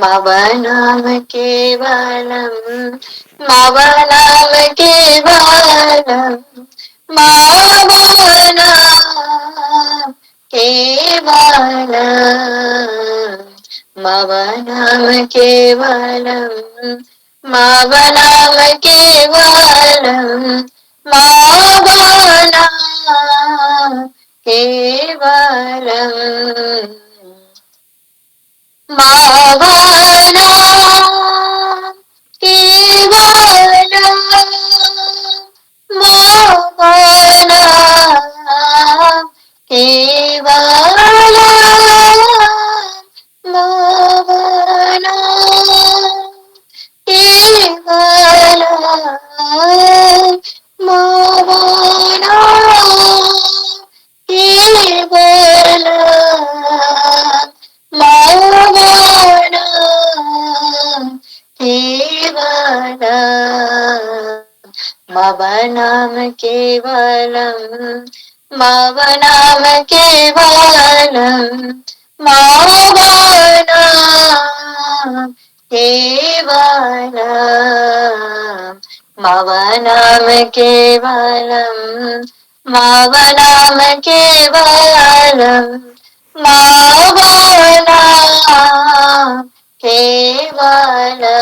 मवनाम केवलम मवनाम केवलम मवनाम केवलम मवनाम केवलम मवनाम केवलम मवनाम केवलम मावना केवलम मावना केवलम मावना केवलम मावना केवलम मावना केवलम मवनाम केवलम मवनाम केवलम मावना केवलम मवनाम केवलम मवनाम केवलम मावना केवलम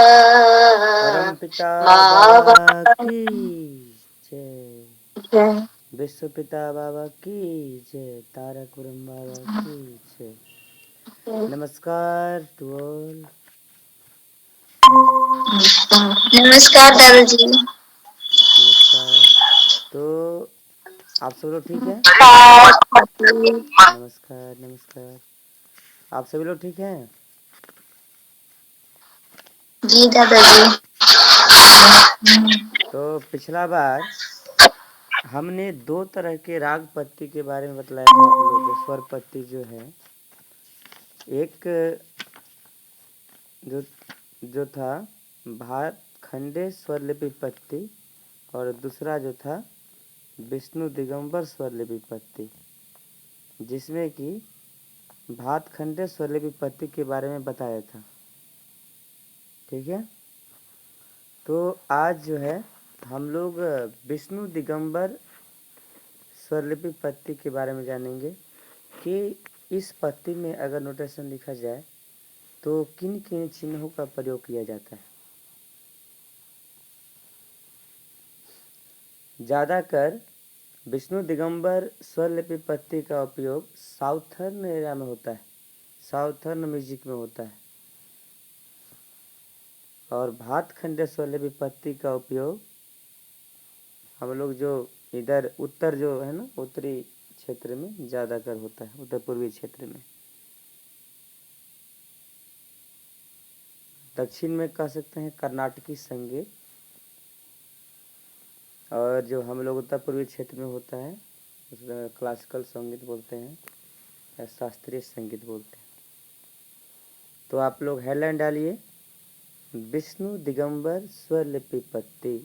परमपिता मावना बाबा की जय, विश्व पिता बाबा की जय, तारक ब्रह्म बाबा की जय। नमस्कार टू ऑल। नमस्कार दादाजी। नमस्कार। तो आप सब लोग ठीक हैं? नमस्कार नमस्कार। आप सभी लोग ठीक हैं? जी दादाजी। तो पिछला बार हमने 2 तरह के राग पत्ती के बारे में बतलाया था आप लोगों को। स्वर पत्ती जो है, एक जो था भातखंडे स्वरलिपि पत्ती, और दूसरा जो था विष्णु दिगंबर स्वरलिपि पत्ती, जिसमें कि भातखंडे स्वरलिपि पत्ती के बारे में बताया था। ठीक है। तो आज जो है हम लोग विष्णु दिगंबर स्वरलिपि पत्ती के बारे में जानेंगे कि इस पत्ती में अगर नोटेशन लिखा जाए तो किन किन चिन्हों का प्रयोग किया जाता है। ज़्यादातर विष्णु दिगंबर स्वरलिपि पत्ती का उपयोग साउथर्न एरिया में होता है, साउथर्न म्यूजिक में होता है, और भातखंडे स्वरलिपि पत्ती का उपयोग हम लोग जो इधर उत्तर जो है ना, उत्तरी क्षेत्र में ज़्यादातर होता है, उत्तर पूर्वी क्षेत्र में। दक्षिण में कह सकते हैं कर्नाटकी संगीत, और जो हम लोग उत्तर पूर्वी क्षेत्र में होता है उसमें क्लासिकल संगीत बोलते हैं या शास्त्रीय संगीत बोलते हैं। तो आप लोग हेडलाइन डालिए, विष्णु दिगंबर स्वरलिपि पत्ती।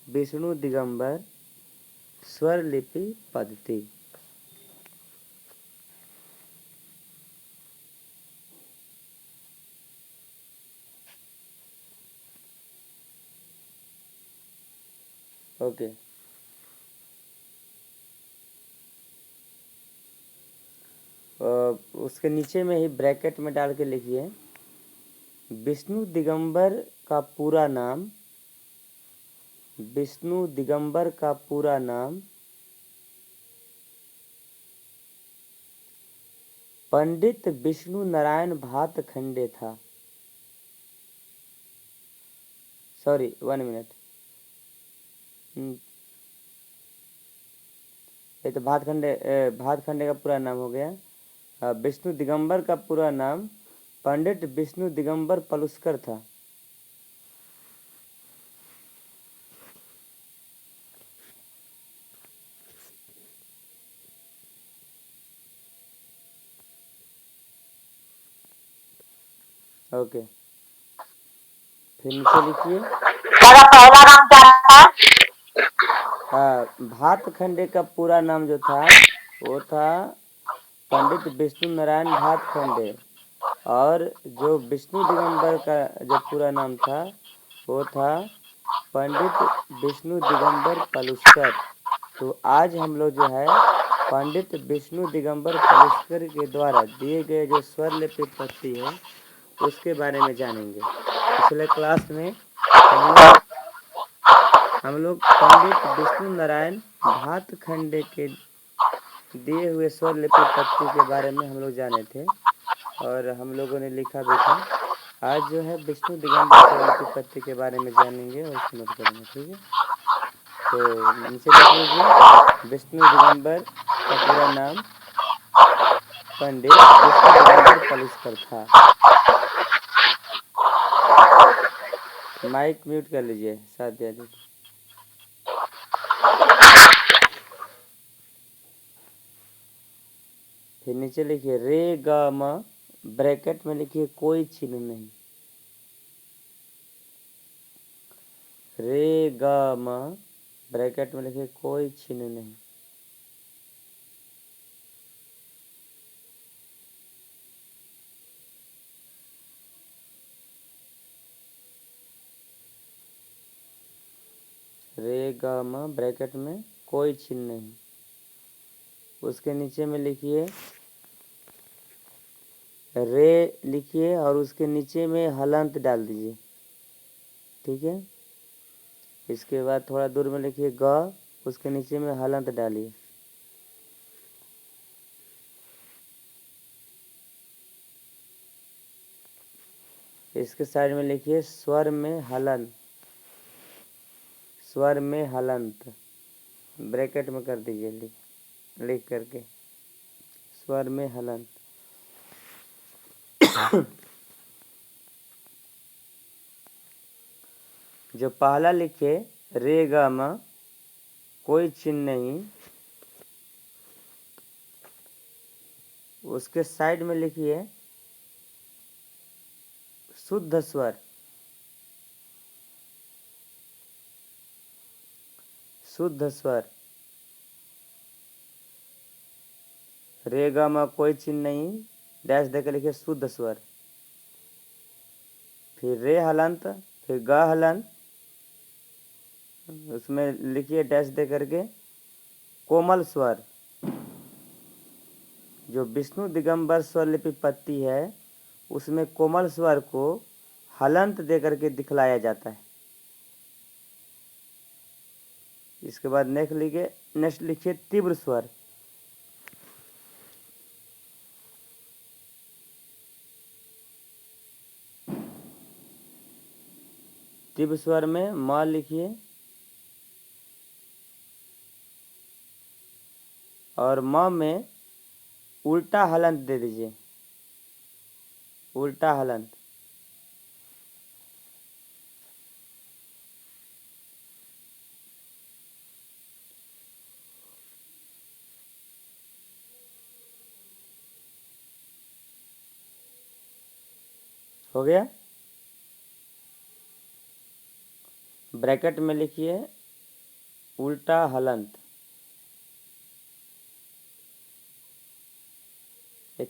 विष्णु दिगंबर स्वरलिपि पद्धति। ओके। उसके नीचे में ही ब्रैकेट में डाल के लिखिए, विष्णु दिगंबर का पूरा नाम, विष्णु दिगंबर का पूरा नाम पंडित विष्णु नारायण भातखंडे था। Sorry, 1 minute. ये तो भातखंडे का पूरा नाम हो गया। विष्णु दिगंबर का पूरा नाम पंडित विष्णु दिगंबर पलुस्कर था। ओके, फिर नीचे लिखिए, मेरा पहला नाम क्या था? भातखंडे का पूरा नाम जो था वो था पंडित विष्णु नारायण भातखंडे। और जो विष्णु दिगंबर का जो पूरा नाम था वो था पंडित विष्णु दिगंबर पलुस्कर। तो आज हम लोग जो है पंडित विष्णु दिगंबर पलुस्कर के द्वारा दिए गए जो स्वरलिपि पत्ती है उसके बारे में जानेंगे। पिछले क्लास में हम लोग पंडित विष्णु नारायण भातखंडे के दिए हुए स्वरलिपि पत्ती के बारे में हम लोग जाने थे और हम लोगों ने लिखा भी था। आज जो है विष्णु दिगंबर स्वरलिपि पत्ती के बारे में जानेंगे और उसको नोट करेंगे, ठीक है। तो नीचे लिख लीजिए विष्णु दिगंबर का पूरा नाम पंडित विष्णु दिगंबर पलुस्कर था। माइक म्यूट कर लीजिए साथिया जी। फिर नीचे लिखिए रे ग म, ब्रैकेट में लिखिए कोई चिन्ह नहीं। रे ग म, ब्रैकेट में लिखिए कोई चिन्ह नहीं। रे ग म, ब्रैकेट में कोई चिन्ह नहीं। उसके नीचे में लिखिए रे लिखिए और उसके नीचे में हलंत डाल दीजिए, ठीक है। इसके बाद थोड़ा दूर में लिखिए ग, उसके नीचे में हलंत डालिए। इसके साइड में लिखिए स्वर में हलंत, स्वर में हलंत ब्रैकेट में कर दीजिए लिख करके स्वर में हलंत। जो पहला लिखे रे ग म, कोई चिन्ह नहीं, उसके साइड में लिखिए शुद्ध स्वर, शुद्ध स्वर। रे ग म कोई चिन्ह नहीं, डैश देकर लिखिए शुद्ध स्वर। फिर रे हलंत, फिर ग हलंत, उसमें लिखिए डैश दे करके कोमल स्वर। जो विष्णु दिगंबर स्वरलिपि पत्ती है उसमें कोमल स्वर को हलंत दे करके दिखलाया जाता है। इसके बाद नेक्स्ट लिखिए तीव्र स्वर। तीव्र स्वर में म लिखिए और म में उल्टा हलंत दे दीजिए, उल्टा हलंत। हो गया। ब्रैकेट में लिखिए उल्टा हलंत,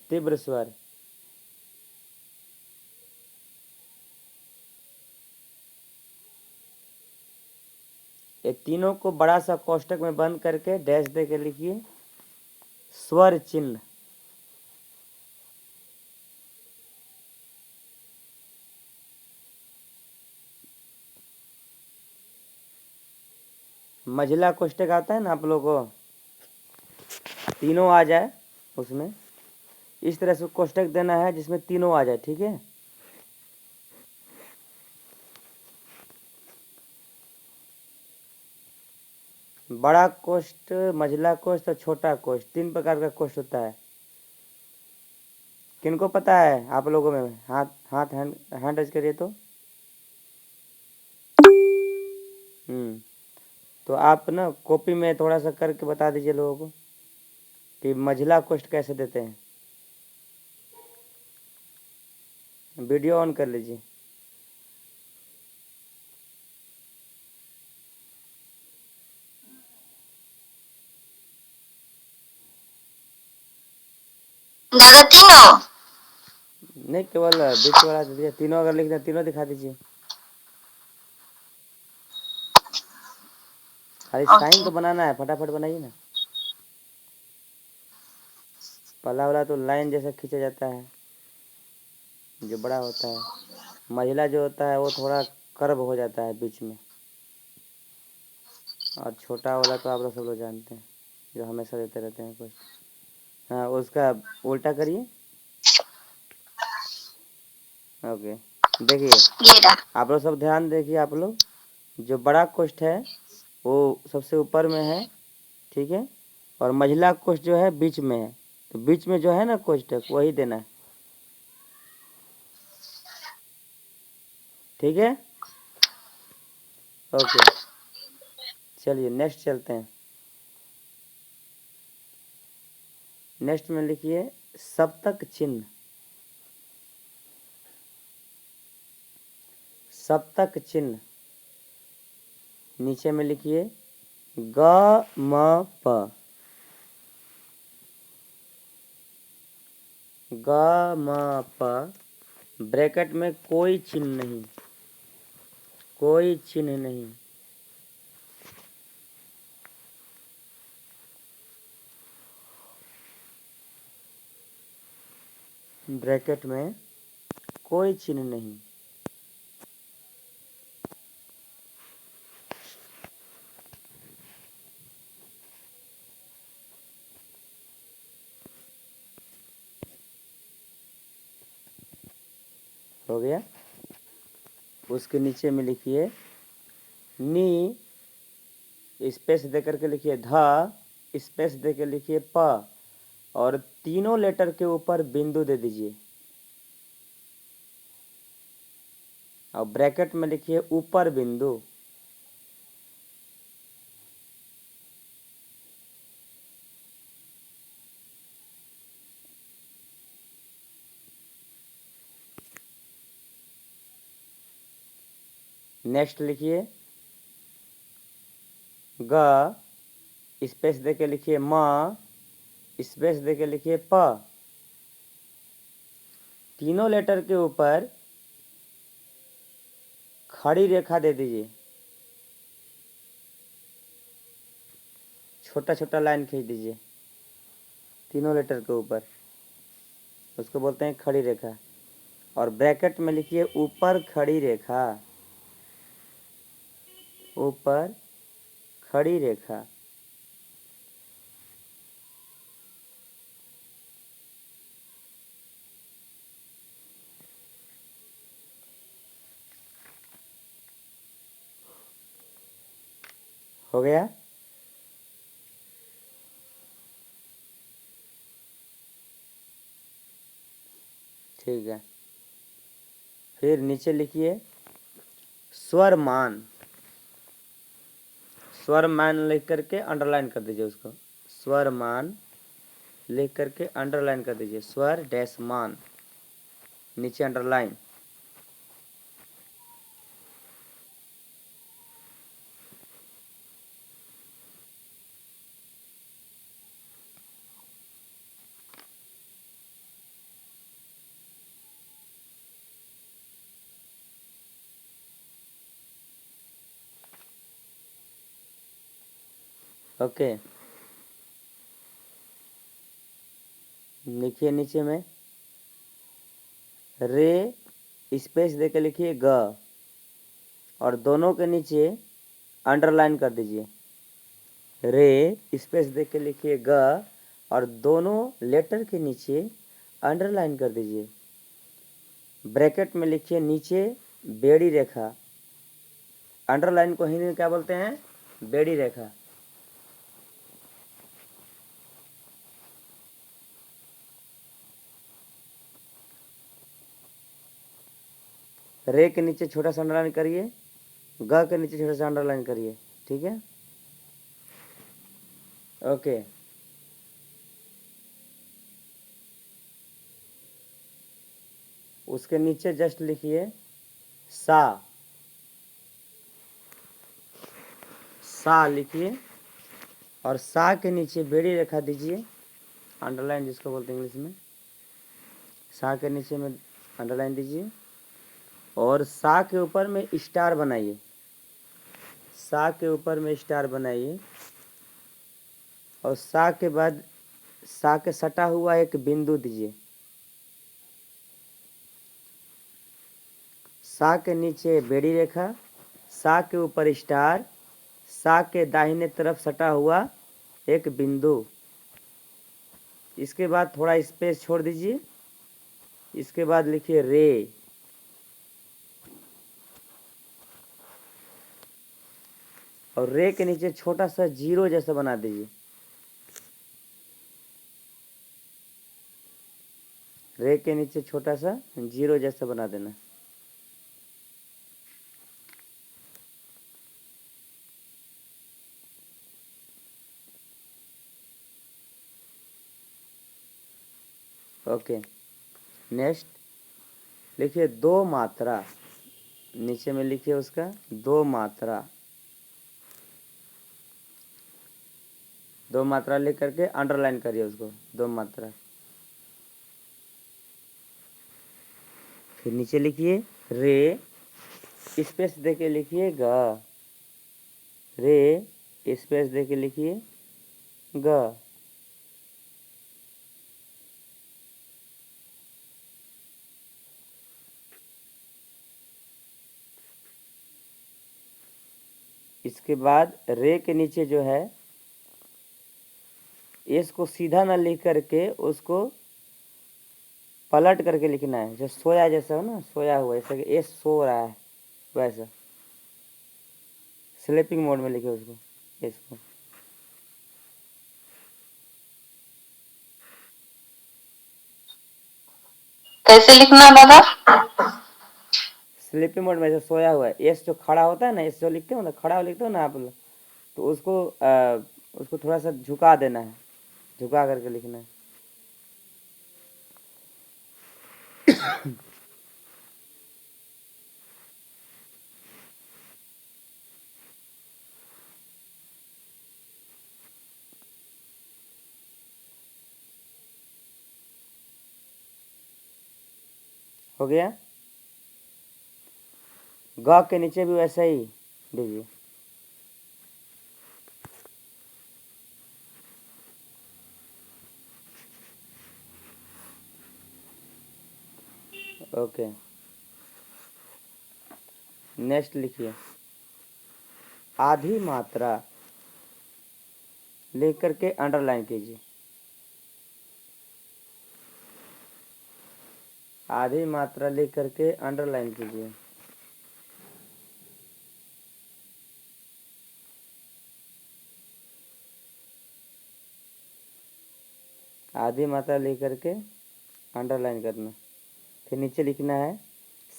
तीव्र स्वर। ये तीनों को बड़ा सा कोष्टक में बंद करके डैश दे के लिखिए स्वर चिन्ह। मझला कोष्टक आता है ना आप लोगों को, तीनों आ जाए उसमें, इस तरह से कोष्टक देना है जिसमें तीनों आ जाए, ठीक है। बड़ा कोष्ठ, मझला कोष्ठ और छोटा कोष्ठ, तीन प्रकार का कोष्ठ होता है। किनको पता है आप लोगों में? हाथ हैंड रेज करिए तो। तो आप ना कॉपी में थोड़ा सा करके बता दीजिए लोगों को कि मझला कोष्ठ कैसे देते हैं। वीडियो ऑन कर लीजिए। दादा तीनों? नहीं, केवल बीच वाला दे दीजिए। तीनों अगर लिख दें, तीनों दिखा दीजिए। खाली साइन ओके। तो बनाना है, फटाफट बनाइए ना। पहला वाला तो लाइन जैसा खींचा जाता है, जो बड़ा होता है। महिला जो होता है वो थोड़ा कर्व हो जाता है बीच में। और छोटा वाला तो आप लोग सब लोग जानते हैं, जो हमेशा देते रहते हैं कुछ। हाँ, उसका उल्टा करिए। ओके, देखिए ये रहा। आप लोग सब ध्यान देखिए। आप लोग, जो बड़ा कोष्ठ है वो सबसे ऊपर में है, ठीक है। और महिला कोष्ठ जो है बीच में है, तो बीच में जो है ना कोष्ठक, वही देना है, ठीक है। ओके, चलिए नेक्स्ट चलते हैं। नेक्स्ट में लिखिए सप्तक चिन्ह। सप्तक चिन्ह नीचे में लिखिए ग म प। ग म प, ब्रैकेट में कोई चिन्ह नहीं, कोई चिन्ह नहीं। ब्रैकेट में कोई चिन्ह नहीं। हो गया। उसके नीचे में लिखिए नी, स्पेस दे करके लिखिए ध, स्पेस दे के लिखिए प, और तीनों लेटर के ऊपर बिंदु दे दीजिए। और ब्रैकेट में लिखिए ऊपर बिंदु। नेक्स्ट लिखिए ग, स्पेस दे के लिखिए म, स्पेस दे के लिखिए प, तीनों लेटर के ऊपर खड़ी रेखा दे दीजिए। छोटा छोटा लाइन खींच दीजिए तीनों लेटर के ऊपर, उसको बोलते हैं खड़ी रेखा। और ब्रैकेट में लिखिए ऊपर खड़ी रेखा, ऊपर खड़ी रेखा। हो गया। ठीक है, फिर नीचे लिखिए स्वर मान। स्वर मान लिख करके अंडरलाइन कर दीजिए उसको। स्वर मान लिख करके अंडरलाइन कर दीजिए, स्वर डैश मान, नीचे अंडरलाइन। ओके, लिखिए नीचे में रे, स्पेस दे के लिखिए ग, और दोनों के नीचे अंडरलाइन कर दीजिए। रे, स्पेस दे के लिखिए ग, और दोनों लेटर के नीचे अंडरलाइन कर दीजिए। ब्रैकेट में लिखिए नीचे बेड़ी रेखा। अंडरलाइन को हिंदी में क्या बोलते हैं? बेड़ी रेखा। रे के नीचे छोटा सा अंडरलाइन करिए, ग के नीचे छोटा सा अंडरलाइन करिए, ठीक है। ओके, उसके नीचे जस्ट लिखिए सा। सा लिखिए, और सा के नीचे बेड़ी रेखा दीजिए, अंडरलाइन जिसको बोलते हैं इंग्लिश में। सा के नीचे में अंडरलाइन दीजिए और सा के ऊपर में स्टार बनाइए। सा के ऊपर में स्टार बनाइए और सा के बाद सा के सटा हुआ एक बिंदु दीजिए। सा के नीचे बेड़ी रेखा, सा के ऊपर स्टार, सा के दाहिने तरफ सटा हुआ एक बिंदु। इसके बाद थोड़ा स्पेस छोड़ दीजिए। इसके बाद लिखिए रे। और रे के नीचे छोटा सा जीरो जैसा बना दीजिए। रे के नीचे छोटा सा जीरो जैसा बना देना। ओके, नेक्स्ट लिखिए दो मात्रा। नीचे में लिखिए उसका दो मात्रा। दो मात्रा लिख करके अंडरलाइन करिए उसको, दो मात्रा। फिर नीचे लिखिए रे, स्पेस देके लिखिए ग। रे स्पेस देके लिखिए ग। इसके बाद रे के नीचे जो है इसको सीधा ना लिख करके उसको पलट करके लिखना है, जो सोया जैसा हो ना, सोया हुआ जैसा कि एस सो रहा है वैसा। स्लीपिंग मोड में लिखे उसको, इसको। कैसे लिखना दादा? स्लीपिंग मोड में जैसे सोया हुआ है, एस जो खड़ा होता है ना, एस जो लिखते हो ना, खड़ा लिखते हो ना आप लोग, तो उसको थोड़ा सा झुका देना है, झुका करके लिखना है। हो गया। ग के नीचे भी वैसा ही दीजिए। ओके, नेक्स्ट लिखिए आधी मात्रा, लिख करके अंडरलाइन कीजिए। आधी मात्रा लिख करके अंडरलाइन कीजिए। आधी मात्रा लिख करके अंडरलाइन करना। फिर नीचे लिखना है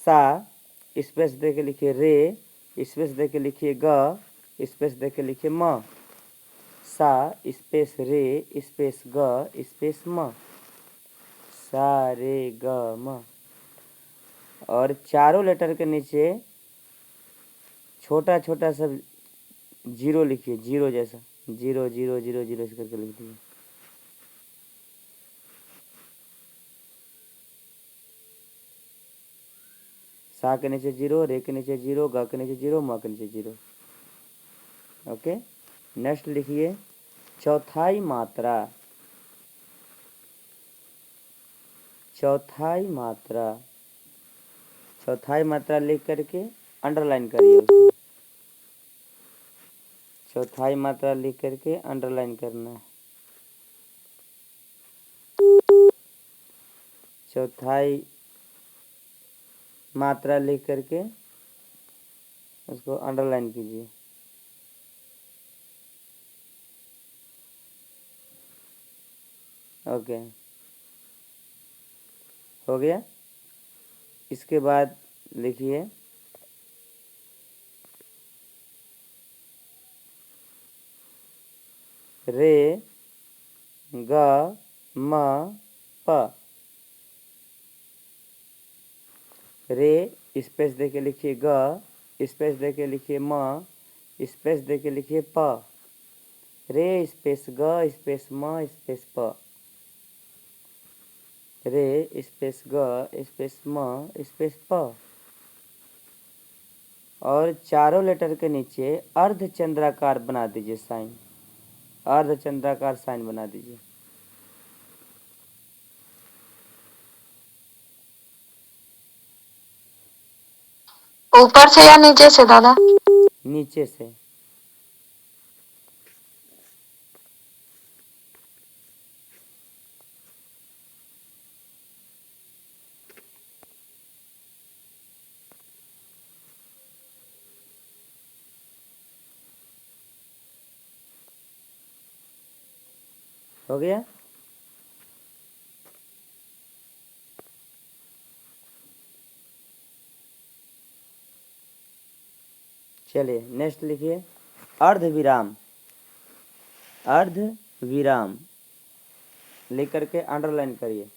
सा, स्पेस दे के लिखिए रे, स्पेस दे के लिखिए ग, स्पेस दे के लिखिए म। सा स्पेस रे स्पेस ग स्पेस म। सा रे ग म। और चारों लेटर के नीचे छोटा छोटा सा जीरो लिखिए, जीरो जैसा, जीरो जीरो जीरो जीरो ऐसे करके लिख दीजिए। सा के नीचे जीरो, रे के नीचे जीरो, ग के नीचे जीरो, म के नीचे जीरो। ओके, नेक्स्ट लिखिए चौथाई मात्रा। चौथाई मात्रा, चौथाई मात्रा लिख करके अंडरलाइन करिए उसको। चौथाई मात्रा लिख करके अंडरलाइन करना है। चौथाई मात्रा लिख करके उसको अंडरलाइन कीजिए। ओके, हो गया। इसके बाद लिखिए रे ग म प। रे स्पेस दे के लिखिए ग, स्पेस दे के लिखिए म, स्पेस दे के लिखिए प। रे स्पेस ग स्पेस म स्पेस प। रे स्पेस ग स्पेस म स्पेस प, और चारों लेटर के नीचे अर्धचंद्राकार बना दीजिए साइन, अर्धचंद्राकार साइन बना दीजिए। ऊपर से या नीचे से दादा? नीचे से। हो गया? चलिए नेक्स्ट लिखिए, अर्ध विराम, अर्ध विराम लिख करके अंडरलाइन करिए,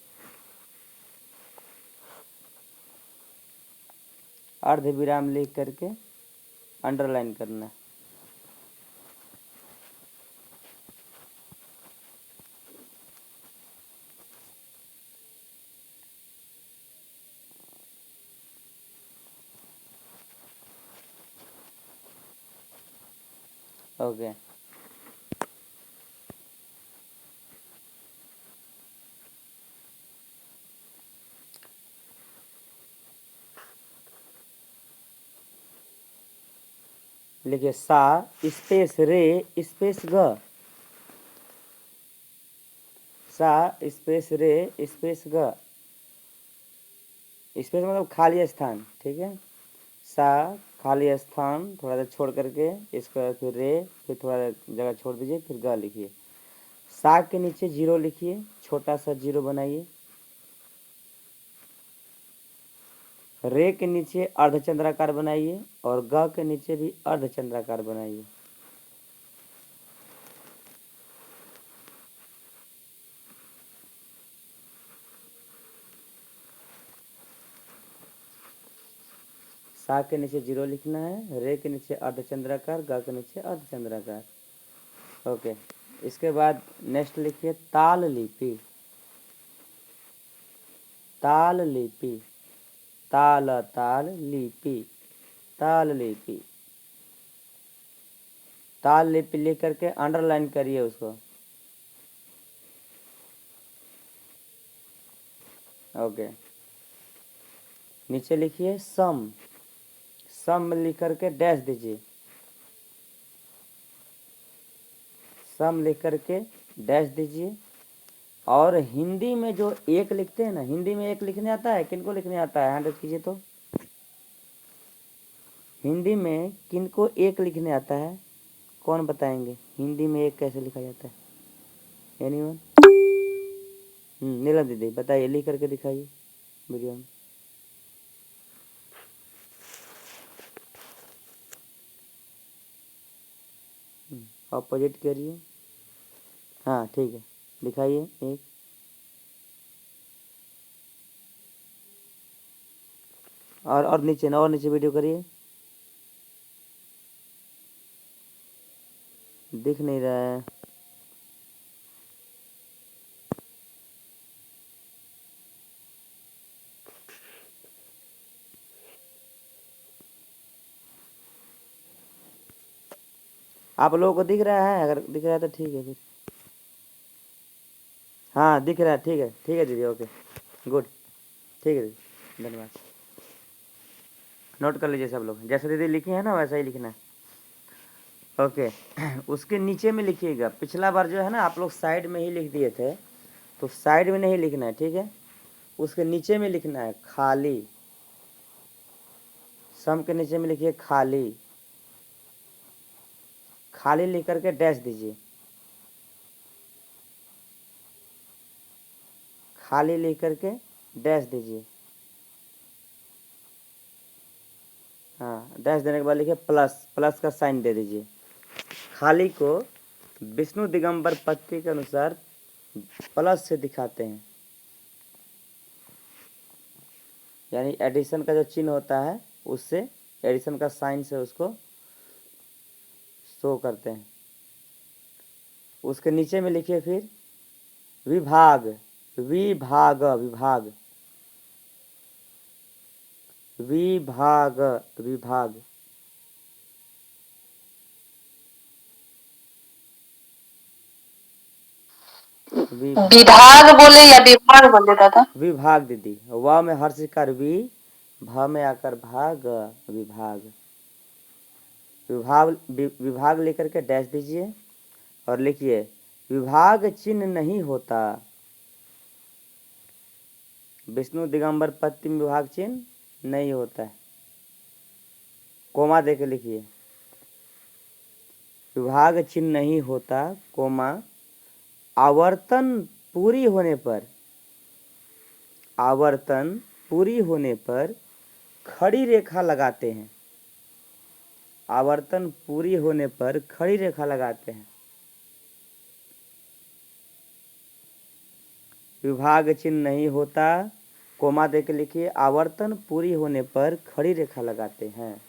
अर्ध विराम लिख करके अंडरलाइन करना। ओके लिखिए, सा स्पेस रे स्पेस ग, सा स्पेस रे स्पेस ग, स्पेस मतलब खाली स्थान, ठीक है। सा खाली स्थान थोड़ा सा छोड़ करके इसके बाद फिर रे, फिर थोड़ा जगह छोड़ दीजिए, फिर ग लिखिए। सा के नीचे जीरो लिखिए, छोटा सा जीरो बनाइए। रे के नीचे अर्धचंद्राकार बनाइए और ग के नीचे भी अर्धचंद्राकार बनाइए। सा के नीचे जीरो लिखना है, रे के नीचे अर्धचंद्राकार, ग के नीचे अर्धचंद्राकार। ओके, इसके बाद नेक्स्ट लिखिए, ताल लिपि, ताल लिपि, ताल ताल लिपि, ताल लिपि, ताल लिपि लिख करके अंडरलाइन करिए उसको। ओके, नीचे लिखिए सम, सम लिख करके डैश दीजिए, सम लिख करके डैश दीजिए। और हिंदी में जो एक लिखते हैं ना, हिंदी में एक लिखने आता है, किनको लिखने आता है, हैंड कीजिए तो। हिंदी में किनको एक लिखने आता है, कौन बताएंगे हिंदी में एक कैसे लिखा जाता है? एनीवन? नीला दीदी बताइए, लिख करके दिखाइए वीडियो में। ऑपोजिट करिए, हाँ ठीक है, दिखाइए एक। और नीचे ना, और नीचे वीडियो करिए, दिख नहीं रहा है। आप लोगों को दिख रहा है? अगर दिख रहा है तो ठीक है फिर। हाँ दिख रहा है, ठीक है दीदी, ओके गुड, ठीक है दीदी, धन्यवाद। नोट कर लीजिए सब लोग, जैसे दीदी लिखी है ना वैसा ही लिखना है। ओके उसके नीचे में लिखिएगा, पिछला बार जो है ना आप लोग साइड में ही लिख दिए थे, तो साइड में नहीं लिखना है, ठीक है। उसके नीचे में लिखना है खाली, सम के नीचे में लिखिए खाली, खाली लिख करके डैश दीजिए, खाली लिख करके डैश दीजिए। हाँ, डैश देने के बाद लिखिए प्लस, प्लस का साइन दे दीजिए। खाली को विष्णु दिगंबर पत्ती के अनुसार प्लस से दिखाते हैं, यानी एडिशन का जो चिन्ह होता है उससे, एडिशन का साइन से उसको शो करते हैं। उसके नीचे में लिखिए फिर विभाग, विभाग विभाग विभाग विभाग विभाग बोले या विभाग बोले दादा? विभाग दीदी, व में हर्ष कर वि, भ में आकर भाग, विभाग। विभाग लेकर के डैश दीजिए और लिखिए विभाग चिन्ह नहीं होता। विष्णु दिगंबर पत्ती में विभाग चिन्ह नहीं होता है। कोमा दे के लिखिए विभाग चिन्ह नहीं होता, कोमा आवर्तन पूरी होने पर, आवर्तन पूरी होने पर खड़ी रेखा लगाते हैं। आवर्तन पूरी होने पर खड़ी रेखा लगाते हैं। विभाग चिन्ह नहीं होता, कोमा दे के लिखिए आवर्तन पूरी होने पर खड़ी रेखा लगाते हैं,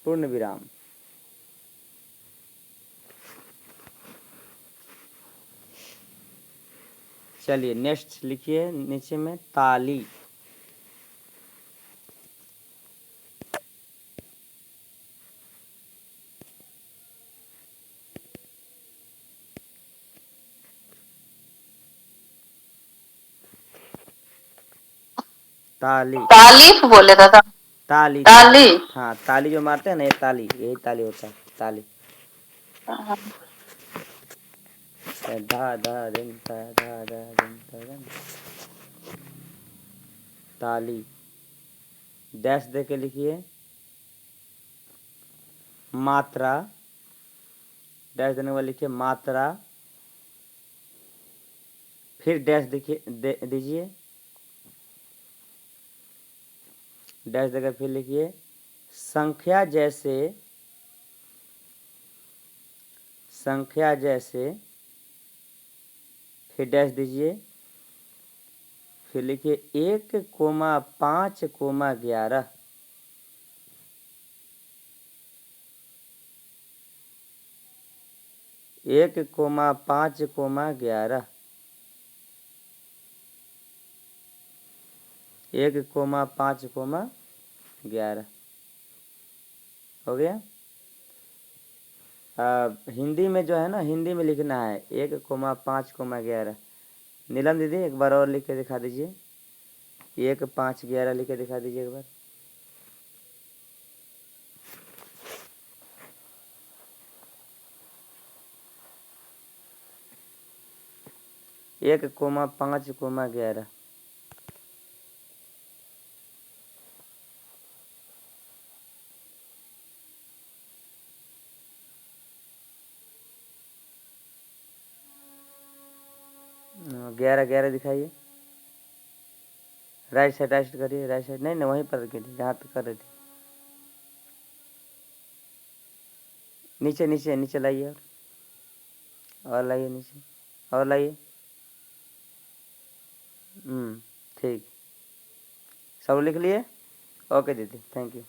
पूर्ण विराम। चलिए नेक्स्ट लिखिए नीचे में ताली। ताली तालीफ बोले दादा? ताली ताली। हाँ ताली जो मारते हैं ना, ये ताली, यही ताली होता है, ताली। धा धा दिन धा धा धा दिन धा दिन। ताली डैश दे के लिखिए मात्रा, डैश देने वाले लिखिए मात्रा, फिर डैश दीजिए, डैश देकर फिर लिखिए संख्या जैसे, संख्या जैसे, फिर डैश दीजिए, फिर लिखिए 1,5,11। 1,5,11 1,5,11 हो गया। हिंदी में जो है ना, हिंदी में लिखना है 1,5,11। नीलम दीदी एक बार और लिख के दिखा दीजिए, 1,5,11 लिख के दिखा दीजिए एक बार। एक कोमा 5,11। ग्यारह 11 दिखाइए, राइट साइड करिए, राइट साइड नहीं, वहीं पर रखिए जहाँ तक कर रहे थे। नीचे नीचे नीचे लाइए, और लाइए नीचे, और लाइए। ठीक, सब लिख लिए? ओके दीदी, थैंक यू।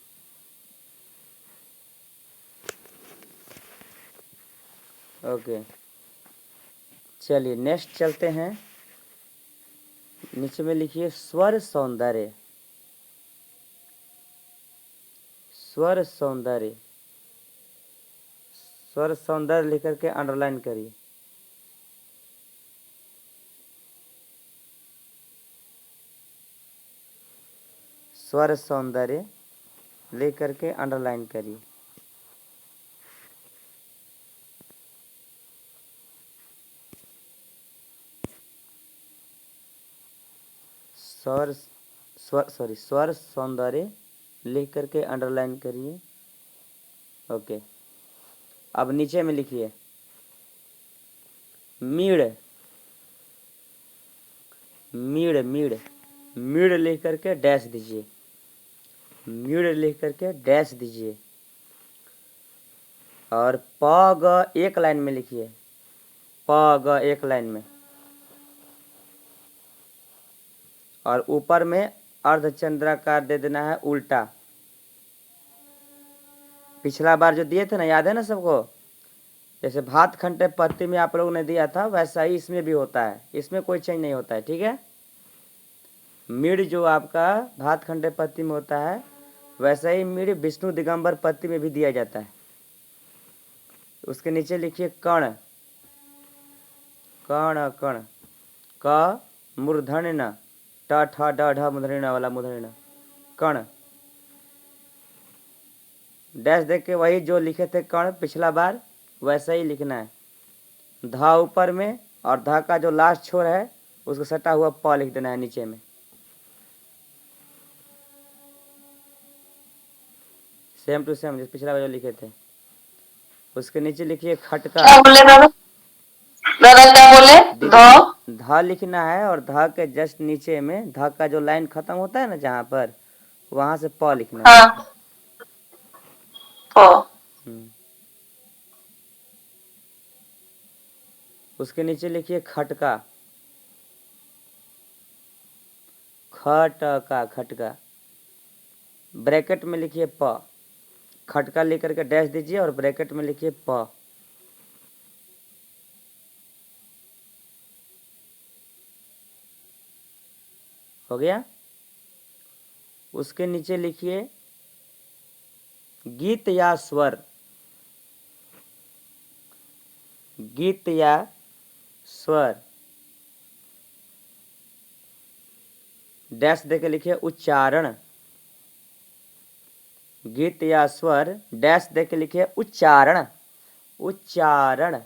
ओके चलिए नेक्स्ट चलते हैं। नीचे में लिखिए स्वर सौंदर्य, स्वर सौंदर्य, स्वर सौंदर्य लिख करके अंडरलाइन करिए। स्वर सौंदर्य लिख करके अंडरलाइन करिए। स्वर सौंदर्य लिख करके अंडरलाइन करिए। ओके अब नीचे में लिखिए मीड़, मीड़ मीड़, मीड़ लिख करके डैश दीजिए, मीड़ लिख करके डैश दीजिए। और प ग एक लाइन में लिखिए, प ग एक लाइन में, और ऊपर में अर्धचंद्राकार दे देना है उल्टा। पिछला बार जो दिए थे ना, याद है ना सबको? जैसे भात खंडे पत्ती में आप लोगों ने दिया था वैसा ही इसमें भी होता है, इसमें कोई चेंज नहीं होता है। ठीक है, मिड जो आपका भात खंडे पत्ती में होता है वैसा ही मिड विष्णु दिगंबर पत्ती में भी दिया जाता है। उसके नीचे लिखिए कण, कण कण, क मूर्धन्य न, ट ठ ड ढ मूर्धन्य वाला मूर्धन्य, कण। डैश देख के वही जो लिखे थे कण पिछला बार वैसा ही लिखना है। ध ऊपर में और ध का जो लास्ट छोर है उसको सटा हुआ प लिख देना है नीचे में। सेम टू सेम जिस पिछला बार जो लिखे थे। उसके नीचे लिखिए खटका। क्या बोले दादा? दादा क्या बोले? ध लिखना है और ध के जस्ट नीचे में ध का जो लाइन खत्म होता है ना जहाँ पर, वहां से प लिखना है। हाँ, उसके नीचे लिखिए खटका, खटका, खटका। ब्रैकेट में लिखिए प, खटका लिख करके डैश दीजिए और ब्रैकेट में लिखिए प। हो गया। उसके नीचे लिखिए गीत या स्वर, गीत या स्वर। डैश देके लिखिए उच्चारण, गीत या स्वर डैश देके लिखिए उच्चारण, उच्चारण।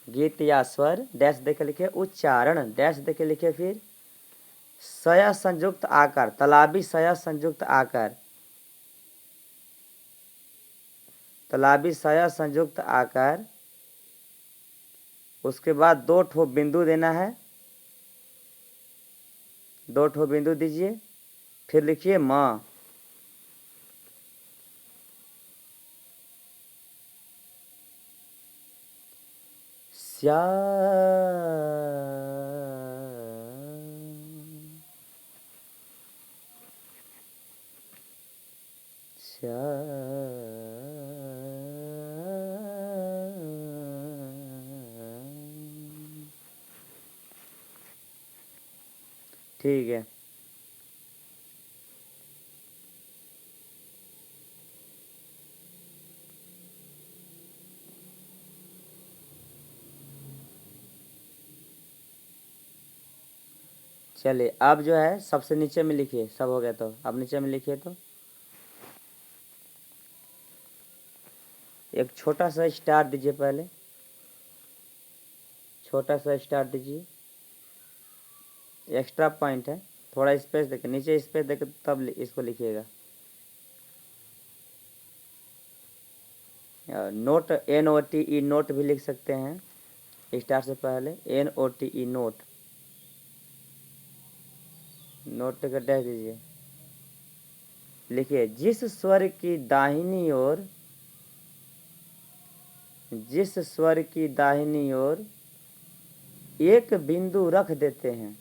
गीत या स्वर डैश देके लिखिए उच्चारण, डैश देके लिखिए फिर सय संयुक्त आकार, तालाबी सय संयुक्त आकार, तालाबी सय संयुक्त आकार। उसके बाद दो ठो बिंदु देना है, दो ठो बिंदु दीजिए। फिर लिखिए म, ठीक है। चलिए अब जो है सबसे नीचे में लिखिए, सब हो गया तो अब नीचे में लिखिए तो एक छोटा सा स्टार दीजिए, पहले छोटा सा स्टार दीजिए, एक्स्ट्रा पॉइंट है, थोड़ा स्पेस देके नीचे स्पेस देके तब इसको लिखिएगा। नोट NOTE नोट भी लिख सकते हैं स्टार से पहले, NOTE नोट, नोट का डैश दीजिए। लिखिए जिस स्वर की दाहिनी ओर, जिस स्वर की दाहिनी ओर एक बिंदु रख देते हैं,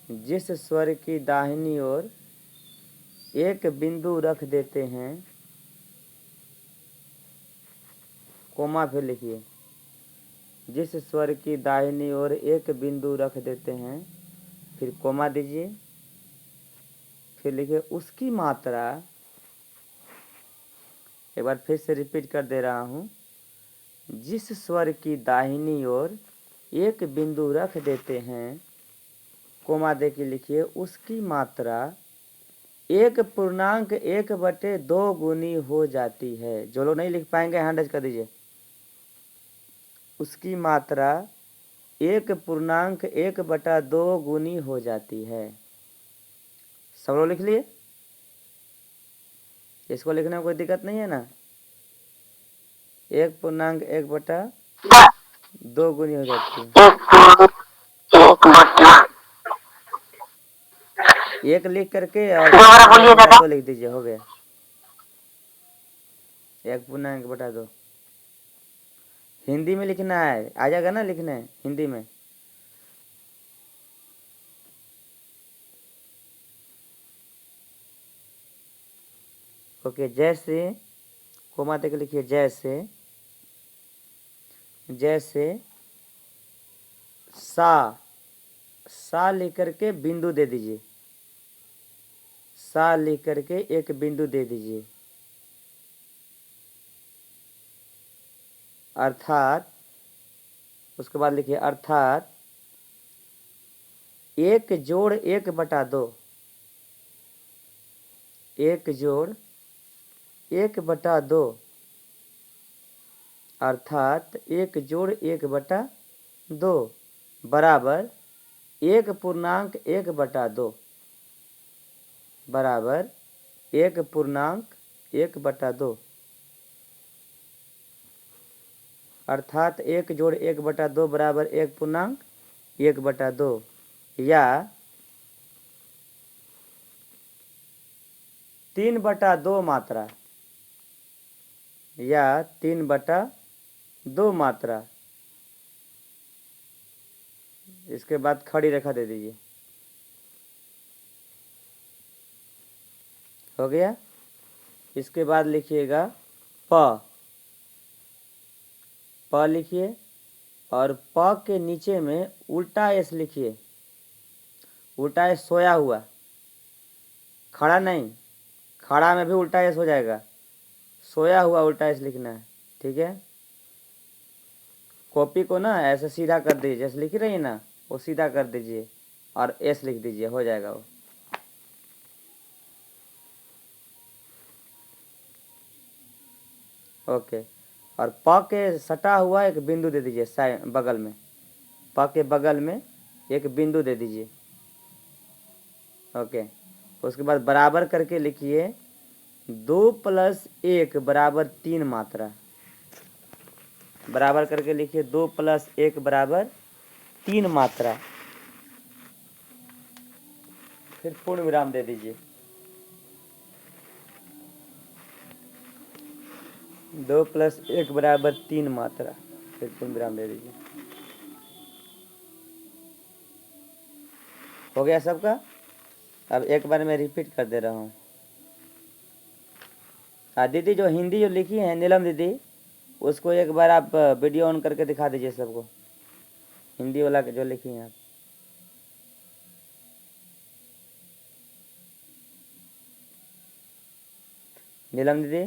जिस स्वर की दाहिनी ओर एक बिंदु रख देते हैं, कोमा फिर लिखिए, जिस स्वर की दाहिनी ओर एक बिंदु रख देते हैं, फिर कोमा दीजिए। फिर लिखिए उसकी मात्रा, एक बार फिर से रिपीट कर दे रहा हूँ, जिस स्वर की दाहिनी ओर एक बिंदु रख देते हैं, कोमा दे के लिखिए उसकी मात्रा 1.1/2 गुनी हो जाती है। जो लोग नहीं लिख पाएंगे हैंड रेज कर दीजिए। उसकी मात्रा 1.1/2 गुनी हो जाती है। सब लोग लिख लिए? इसको लिखने में कोई दिक्कत नहीं है ना? 1.1/2 गुनी हो जाती है। एक लिख करके और दो लिख दीजिए, हो गया 1.1/2। हिंदी में लिखना है, आ जाएगा ना लिखने हिंदी में। ओके, जैसे कोमा देके लिखिए जैसे जैसे सा लेकर के बिंदु दे दीजिए, सा लेकर के एक बिंदु दे दीजिए, अर्थात उसके बाद लिखिए अर्थात 1 जोड़ 1/2, 1 जोड़ 1/2 अर्थात 1 जोड़ 1/2 बराबर 1.1/2 बराबर 1.1/2 अर्थात 1 जोड़ 1/2 बराबर 1.1/2 या 3/2 मात्रा, या 3/2 मात्रा। इसके बाद खड़ी रेखा दे दीजिए। हो गया। इसके बाद लिखिएगा प लिखिए और प के नीचे में उल्टा एस लिखिए, उल्टा एस सोया हुआ, खड़ा नहीं, खड़ा में भी उल्टा एस हो जाएगा, सोया हुआ उल्टा एस लिखना है। ठीक है, कॉपी को ना ऐसे सीधा कर दीजिए, जैसे लिख रही है ना वो सीधा कर दीजिए और एस लिख दीजिए, हो जाएगा वो। ओके, और प के सटा हुआ एक बिंदु दे दीजिए साइड बगल में, प के बगल में एक बिंदु दे दीजिए। ओके, उसके बाद बराबर करके लिखिए 2 + 1 बराबर 3 मात्रा, बराबर करके लिखिए 2 + 1 बराबर 3 मात्रा, फिर पूर्ण विराम दे दीजिए। 2 + 1 बराबर 3 मात्रा, फिर पूर्ण विराम दे दीजिए। हो गया सबका। अब एक बार मैं रिपीट कर दे रहा हूँ। दीदी जो हिंदी जो लिखी है नीलम दीदी, उसको एक बार आप वीडियो ऑन करके दिखा दीजिए सबको, हिंदी वाला जो लिखी है आप। नीलम दीदी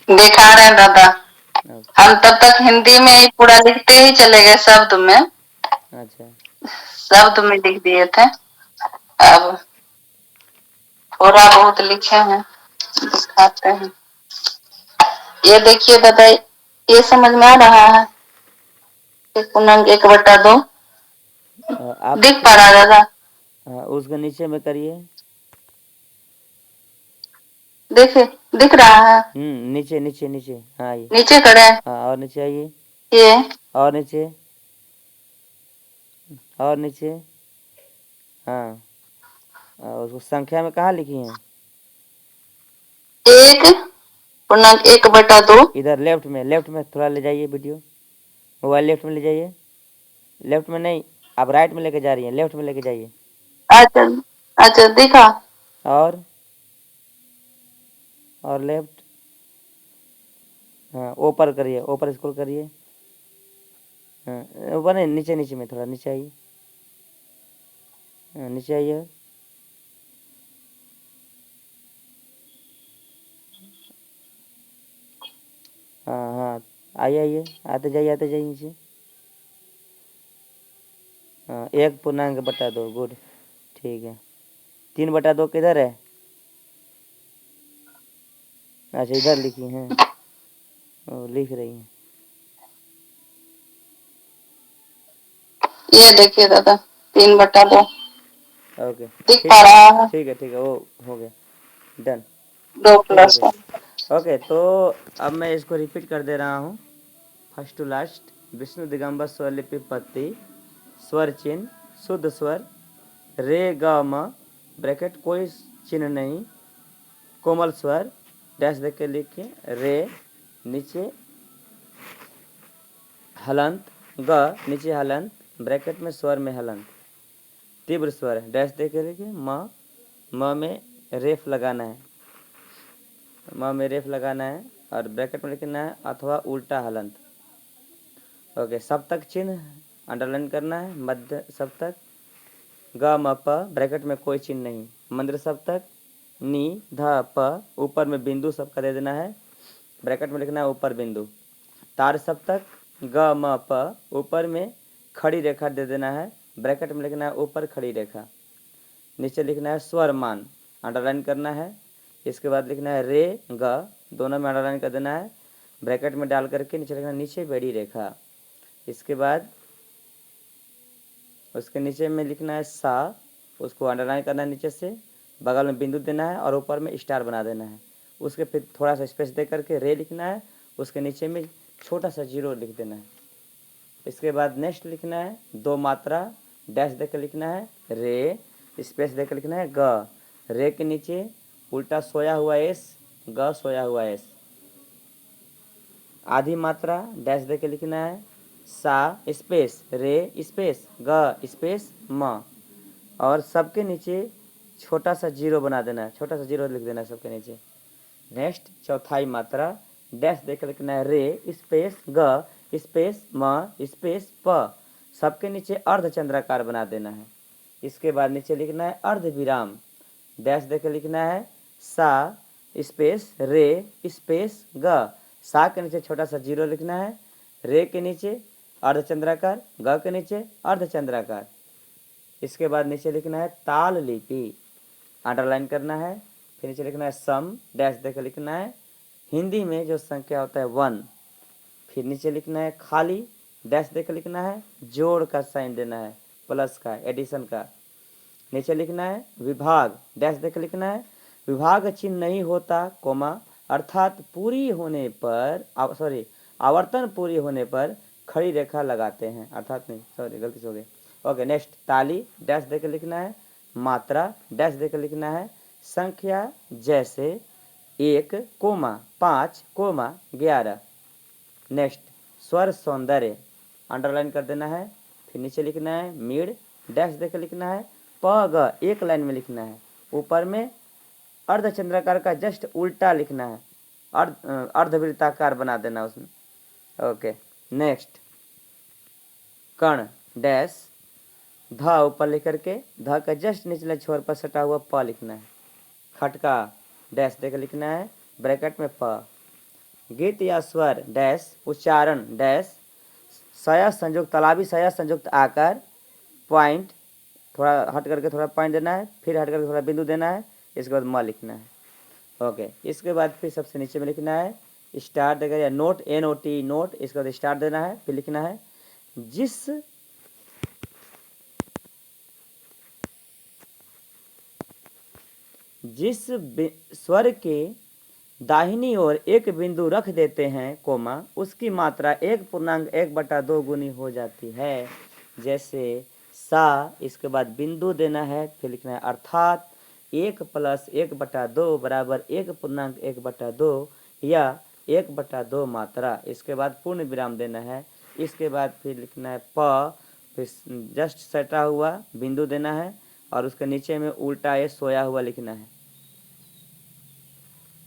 दिखा रहे हैं दादा। ओके, हम तब तक हिंदी में ही पूरा लिखते ही चले गए, शब्द में, अच्छा शब्द में लिख दिए थे। अब थोड़ा बहुत लिखे हैं, दिखाते हैं। ये देखिए दादा, ये समझ में आ रहा है? 1.1/2 आप दिख पा रहा है दादा? उसके नीचे में करिए। देखिए, दिख रहा है? नीचे नीचे नीचे, हाँ आइए, नीचे करे? हाँ और नीचे आइए, ये और नीचे, और नीचे, हाँ। उसको संख्या में कहाँ लिखी हैं? 1.1/2। इधर लेफ्ट में थोड़ा ले जाइए वीडियो, मोबाइल लेफ्ट में ले जाइए, लेफ्ट में नहीं, आप राइट में लेके जा रही हैं, लेफ्ट में लेके जाइए। अच्छा अच्छा, दिखा? और लेफ्ट, हाँ ऊपर करिए, ऊपर स्क्रॉल करिए, हाँ ऊपर नहीं, नीचे नीचे में थोड़ा नीचे आइए, हाँ नीचे आइए, हाँ हाँ आइए आइए, आते जाइए नीचे, हाँ 1.2, गुड, ठीक है। 3/2 किधर है? अच्छा इधर लिखी हैं, लिख रही हैं। ये देखिए दादा, 3/2 ओके, दिख पा रहा है? ठीक है, वो हो गया, डन। 2 ठीक है + 1। बेटा। ओके, तो अब मैं इसको रिपीट कर दे रहा हूँ first to last. Vishnu Digambar स्वरलिपि पत्ती, स्वर चिन्ह, शुद्ध स्वर, रे ग म, ब्रैकेट कोई चिन्ह नहीं, कोमल स्वर, डैश देख के लिखिए, रे नीचे हलंत, ग नीचे हलंत, ब्रैकेट में स्वर में हलंत, तीव्र स्वर है, डैश देख के लिखिए, म में रेफ लगाना है। म में रेफ लगाना है और ब्रैकेट में लिखना है अथवा उल्टा हलंत। ओके, सप्तक चिन्ह अंडरलाइन करना है, मध्य सप्तक, ग म प ब्रैकेट में कोई चिन्ह नहीं, मंद्र सप्तक, नी ध प ऊपर में बिंदु सबका दे देना है, ब्रैकेट में लिखना है ऊपर बिंदु। तार सप्तक ग म प ऊपर में खड़ी रेखा दे देना है, ब्रैकेट में लिखना है ऊपर खड़ी रेखा। नीचे लिखना है स्वर मान, अंडरलाइन करना है। इसके बाद लिखना है रे ग, दोनों में अंडरलाइन कर देना है, ब्रैकेट में डाल करके नीचे लिखना नीचे बड़ी रेखा। इसके बाद उसके नीचे में लिखना है सा, उसको अंडरलाइन करना है नीचे से, बगल में बिंदु देना है और ऊपर में स्टार बना देना है। उसके फिर थोड़ा सा स्पेस दे करके रे लिखना है, उसके नीचे में छोटा सा जीरो लिख देना है। इसके बाद नेक्स्ट लिखना है दो मात्रा डैश देकर लिखना है रे, स्पेस देकर लिखना है ग, रे के नीचे उल्टा सोया हुआ एस, ग सोया हुआ एस। आधी मात्रा डैश देकर लिखना है सा स्पेस रे स्पेस ग स्पेस म, और सबके नीचे छोटा सा जीरो बना देना है, छोटा सा जीरो लिख देना है सबके नीचे। नेक्स्ट चौथाई मात्रा डैश देकर लिखना है रे स्पेस ग स्पेस म स्पेस प, सबके नीचे अर्धचंद्राकार बना देना है। इसके बाद नीचे लिखना है अर्ध विराम, डैश देकर लिखना है सा स्पेस रे स्पेस ग, सा के नीचे छोटा सा जीरो लिखना है, रे के नीचे अर्धचंद्राकार, ग के नीचे अर्धचंद्राकार। इसके बाद नीचे लिखना है ताल लिपि, अंडरलाइन करना है। फिर नीचे लिखना है सम, डैश देकर लिखना है हिंदी में जो संख्या होता है 1। फिर नीचे लिखना है खाली, डैश देकर लिखना है जोड़ का साइन देना है, प्लस का, एडिशन का। नीचे लिखना है विभाग, डैश देकर लिखना है विभाग चिन्ह नहीं होता कोमा, अर्थात पूरी होने पर आवर्तन पूरी होने पर खड़ी रेखा लगाते हैं, अर्थात नहीं, सॉरी गलती से हो गई। ओके, नेक्स्ट ताली, डैश देकर लिखना है मात्रा, डैश देकर लिखना है संख्या जैसे 1 कोमा 5 कोमा 11। नेक्स्ट स्वर सौंदर्य, अंडरलाइन कर देना है। फिर नीचे लिखना है मीड़, डैश देकर लिखना है प ग, एक लाइन में लिखना है, ऊपर में अर्धचंद्राकार का जस्ट उल्टा लिखना है, अर्धवृत्ताकार बना देना उसमें। ओके, नेक्स्ट कर्ण, डैश ध ऊपर लिख करके ध का जस्ट निचले छोर पर सटा हुआ प लिखना है। खटका, डैश देकर लिखना है ब्रैकेट में प। गीत या स्वर डैश उच्चारण डैश सया संयुक्त, तालाबी सया संयुक्त आकार, पॉइंट, थोड़ा हट करके थोड़ा पॉइंट देना है, फिर हट करके थोड़ा बिंदु देना है, इसके बाद म लिखना है। ओके, इसके बाद फिर सबसे नीचे में लिखना है स्टार देकर या नोट NOT नोट, इसके बाद स्टार देना है। फिर लिखना है जिस स्वर के दाहिनी ओर एक बिंदु रख देते हैं कोमा, उसकी मात्रा 1.1/2 गुनी हो जाती है। जैसे सा, इसके बाद बिंदु देना है, फिर लिखना है अर्थात 1 + 1/2 बराबर 1.1/2 या 1/2 मात्रा। इसके बाद पूर्ण विराम देना है। इसके बाद फिर लिखना है प, फिर जस्ट सटा हुआ बिंदु देना है और उसके नीचे में उल्टा ये सोया हुआ लिखना है।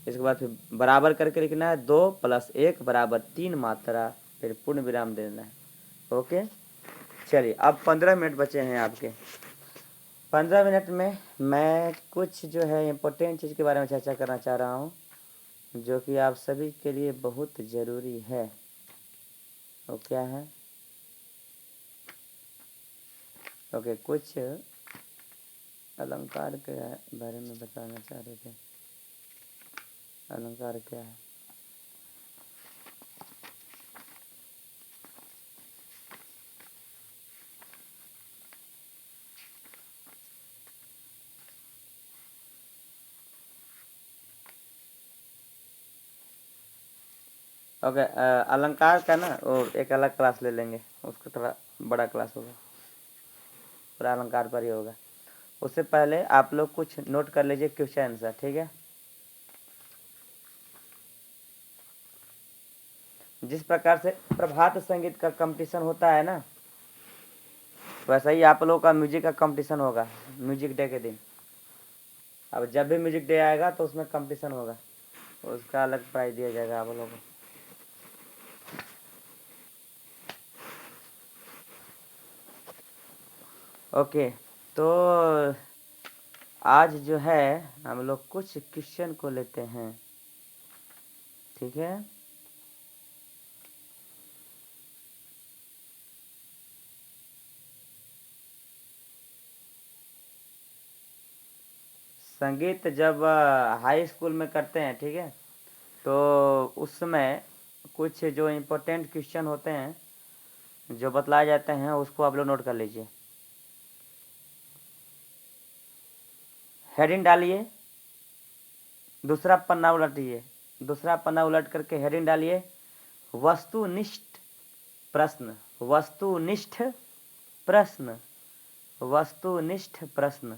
इसके बाद फिर बराबर करके लिखना है 2 + 1 बराबर 3 मात्रा, फिर पूर्ण विराम देना है। ओके, चलिए अब 15 मिनट बचे हैं आपके। 15 मिनट में मैं कुछ जो है इम्पोर्टेंट चीज़ के बारे में चर्चा करना चाह रहा हूँ, जो कि आप सभी के लिए बहुत ज़रूरी है। वो क्या है? ओके, कुछ अलंकार के बारे में बताना चाह रहे थे। अलंकार क्या है? ओके, अलंकार का ना वो एक अलग क्लास ले लेंगे, उसको थोड़ा बड़ा क्लास होगा, पूरा अलंकार पर ही होगा। उससे पहले आप लोग कुछ नोट कर लीजिए क्वेश्चन आंसर, ठीक है? जिस प्रकार से प्रभात संगीत का कंपटीशन होता है ना, वैसा ही आप लोगों का म्यूजिक का कंपटीशन होगा म्यूजिक डे के दिन। अब जब भी म्यूजिक डे आएगा तो उसमें कंपटीशन होगा, उसका अलग प्राइज दिया जाएगा आप लोगों को। ओके, तो आज जो है हम लोग कुछ क्वेश्चन को लेते हैं, ठीक है। संगीत जब हाई स्कूल में करते हैं, ठीक है, तो उस समय कुछ जो इम्पोर्टेंट क्वेश्चन होते हैं जो बतलाए जाते हैं उसको आप लोग नोट कर लीजिए। हेडिंग डालिए, दूसरा पन्ना उलटिए, दूसरा पन्ना उलट करके हेडिंग डालिए वस्तुनिष्ठ प्रश्न, वस्तुनिष्ठ प्रश्न, वस्तुनिष्ठ प्रश्न।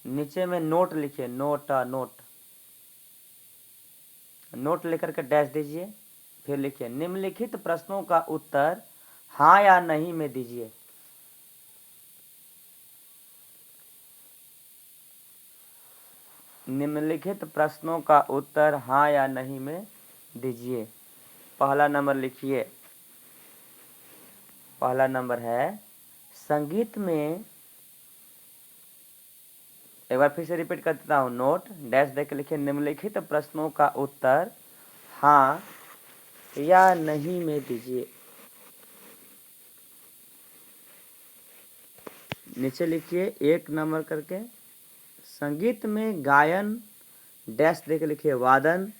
नीचे में नोट लिखिए, नोट नोट नोट लेकर के डैश दीजिए, फिर लिखिए निम्नलिखित प्रश्नों का उत्तर हाँ या नहीं में दीजिए। निम्नलिखित प्रश्नों का उत्तर हाँ या नहीं में दीजिए। पहला नंबर लिखिए, पहला नंबर है संगीत में, एक बार फिर से रिपीट कर देता हूँ, नोट डैश देकर लिखिए निम्नलिखित प्रश्नों का उत्तर हाँ या नहीं में दीजिए। नीचे लिखिए एक नंबर करके संगीत में गायन डैश देकर लिखिए वादन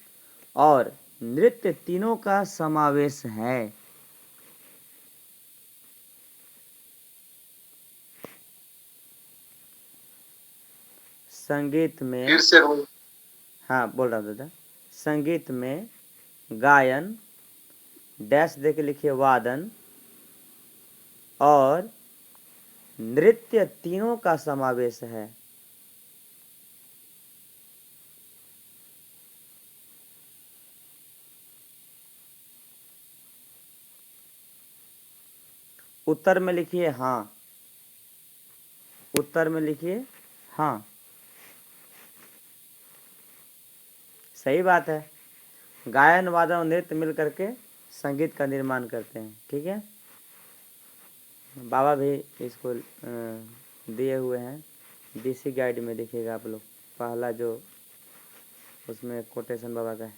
और नृत्य तीनों का समावेश है। संगीत में, फिर से हाँ बोल रहा हूँ दादा, संगीत में गायन डैश देके लिखिए वादन और नृत्य तीनों का समावेश है। उत्तर में लिखिए हाँ, उत्तर में लिखिए हाँ, सही बात है। गायन वादन और नृत्य मिल करके संगीत का निर्माण करते हैं, ठीक है। बाबा भी इसको दिए हुए हैं, डीसी गाइड में देखिएगा आप लोग, पहला जो उसमें कोटेशन बाबा का है।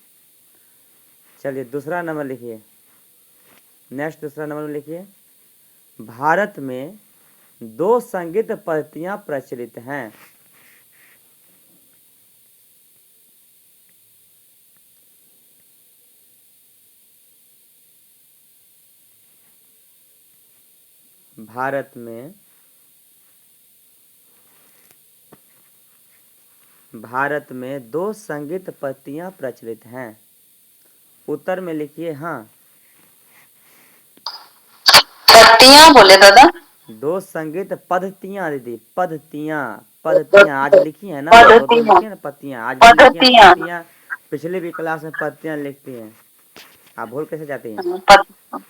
चलिए दूसरा नंबर लिखिए, नेक्स्ट दूसरा नंबर लिखिए भारत में दो संगीत पद्धतियां प्रचलित हैं। भारत में, भारत में दो संगीत पद्धतियां प्रचलित हैं। उत्तर में लिखिए हाँ। पत्तियां बोले दादा? दो संगीत पद्धतियां दीदी, पद्धतियां, पद्धतियां आज लिखी है ना, वो तो लिखी है ना पत्तियां, आज भी लिखी है पत्तियां, पिछले भी क्लास में पत्तियां लिखती हैं, आप भूल कैसे जाती हैं।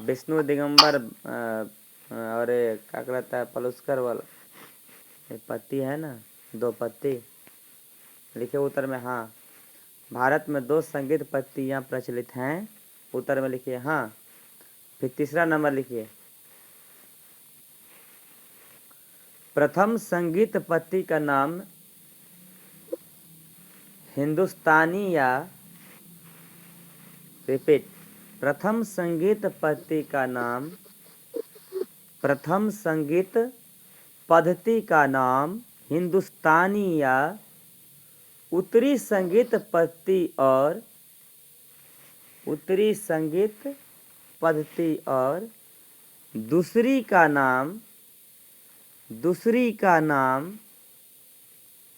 विष्णु दिगंबर और क्या कहता है पलुस्कर वाला पत्ती है ना, दो पत्ती लिखे उत्तर में हाँ। भारत में दो संगीत पद्धतियां प्रचलित हैं, उत्तर में लिखिए हाँ। फिर तीसरा नंबर लिखिए प्रथम संगीत पद्धति का नाम हिंदुस्तानी या, रिपीट, प्रथम संगीत पद्धति का नाम, प्रथम संगीत पद्धति का नाम हिंदुस्तानी या उत्तरी संगीत पद्धति और उत्तरी संगीत पद्धति और दूसरी का नाम, दूसरी का नाम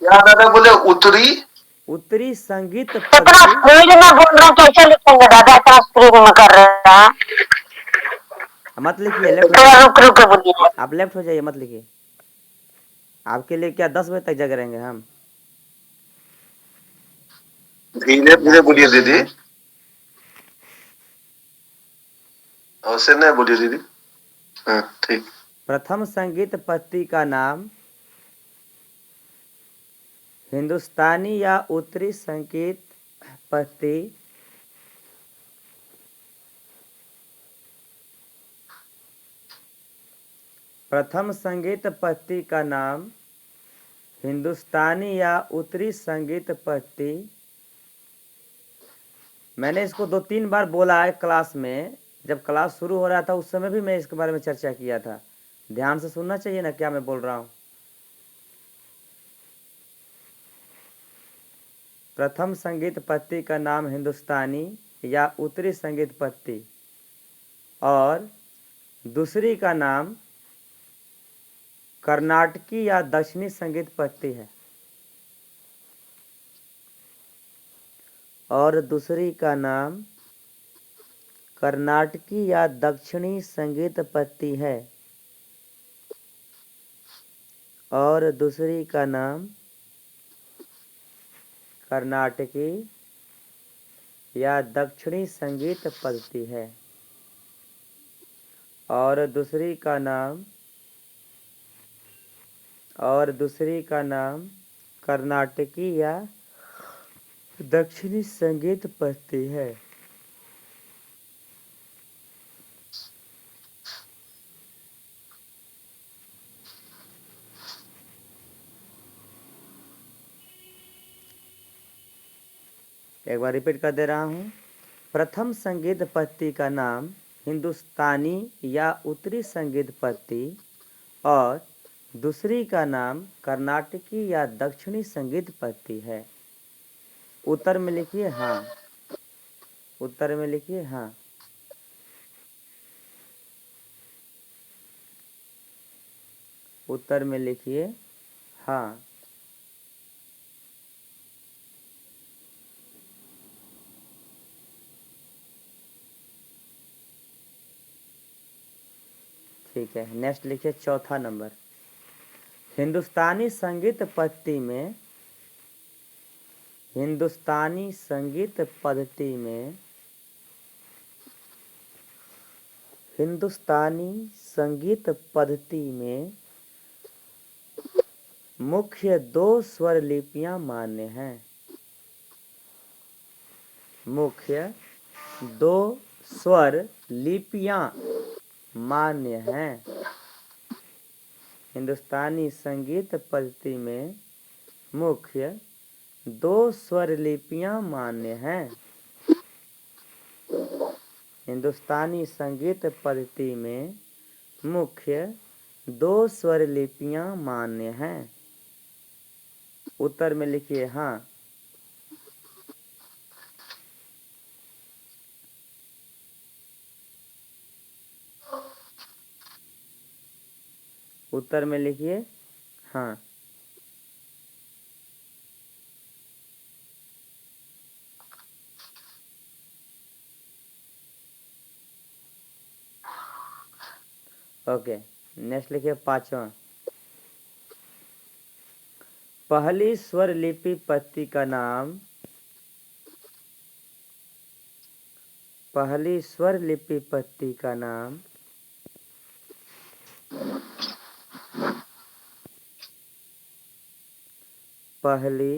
क्या दादा बोले? उत्तरी, उत्तरी संगीत इतना पद्धति, स्पीड में बोल रहा हूँ, कैसे लिखेंगे दादा? इतना स्पीड में कर रहे हैं। मत लिखिए, लेफ्ट थोड़ा हो रुक रुक के बोलिए। जाइए, आप लेफ्ट हो जाइए, मत लिखिए। आपके लिए क्या 10 बजे तक जग रहेंगे हम? धीरे धीरे बोलिए दीदी। से नहीं बोलिए दीदी। हाँ ठीक। प्रथम संगीत पत्ती का नाम हिंदुस्तानी या उत्तरी संगीत पत्ती प्रथम संगीत पत्ती का नाम हिंदुस्तानी या उत्तरी संगीत पत्ती। मैंने इसको 2-3 बार बोला है क्लास में, जब क्लास शुरू हो रहा था उस समय भी मैं इसके बारे में चर्चा किया था। ध्यान से सुनना चाहिए ना क्या मैं बोल रहा हूँ। प्रथम संगीत पत्ती का नाम हिंदुस्तानी या उत्तरी संगीत पत्ती और दूसरी का नाम कर्नाटकी या दक्षिणी संगीत पत्ती है। और दूसरी का नाम कर्नाटकी या दक्षिणी संगीत पत्ती है। और दूसरी का नाम कर्नाटकी या दक्षिणी संगीत पत्ती है। और दूसरी का नाम कर्नाटकी या दक्षिणी संगीत पत्ती है। एक बार रिपीट कर दे रहा हूँ। प्रथम संगीत पत्ती का नाम हिंदुस्तानी या उत्तरी संगीत पत्ती और दूसरी का नाम कर्नाटकी या दक्षिणी संगीत पत्ती है। उत्तर में लिखिए हाँ। उत्तर में लिखिए हाँ। उत्तर में लिखिए हाँ। ठीक है, नेक्स्ट लिखिए चौथा नंबर। हिंदुस्तानी संगीत पत्ती में हिंदुस्तानी संगीत पद्धति में हिंदुस्तानी संगीत पद्धति में मुख्य 2 स्वर लिपियां मान्य हैं। मुख्य 2 स्वर लिपियां मान्य हैं। हिंदुस्तानी संगीत पद्धति में मुख्य 2 स्वर लिपियां मान्य हैं। हिंदुस्तानी संगीत पद्धति में मुख्य 2 स्वर लिपियां मान्य हैं। उत्तर में लिखिए हाँ। उत्तर में लिखिए हाँ। ओके, नेक्स्ट लिखिए पांचवा। पहली स्वर लिपि पत्ती का नाम पहली स्वर लिपि पत्ती का नाम पहली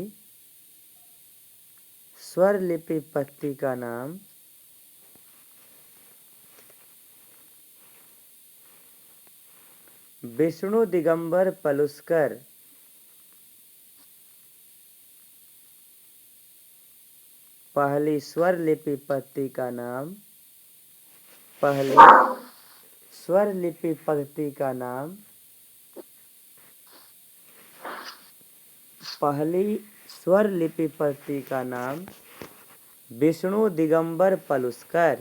स्वर लिपि पत्ती का नाम विष्णु दिगंबर पलुस्कर। पहली स्वर लिपि पत्ती का नाम पहली स्वर लिपि पत्ती का नाम पहली स्वर लिपि पत्ती का नाम विष्णु दिगंबर पलुस्कर।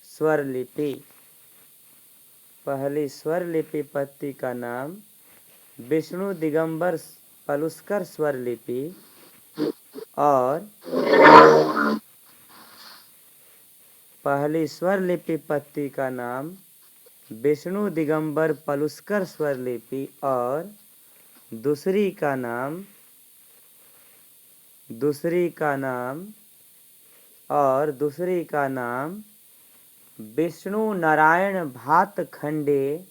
स्वर लिपि पहली स्वर लिपि पत्ती का नाम विष्णु दिगंबर पलुस्कर स्वर लिपि और पहली स्वर लिपि पत्ती का नाम विष्णु दिगंबर पलुस्कर स्वर लिपि और दूसरी का नाम और दूसरी का नाम विष्णु नारायण भातखंडे।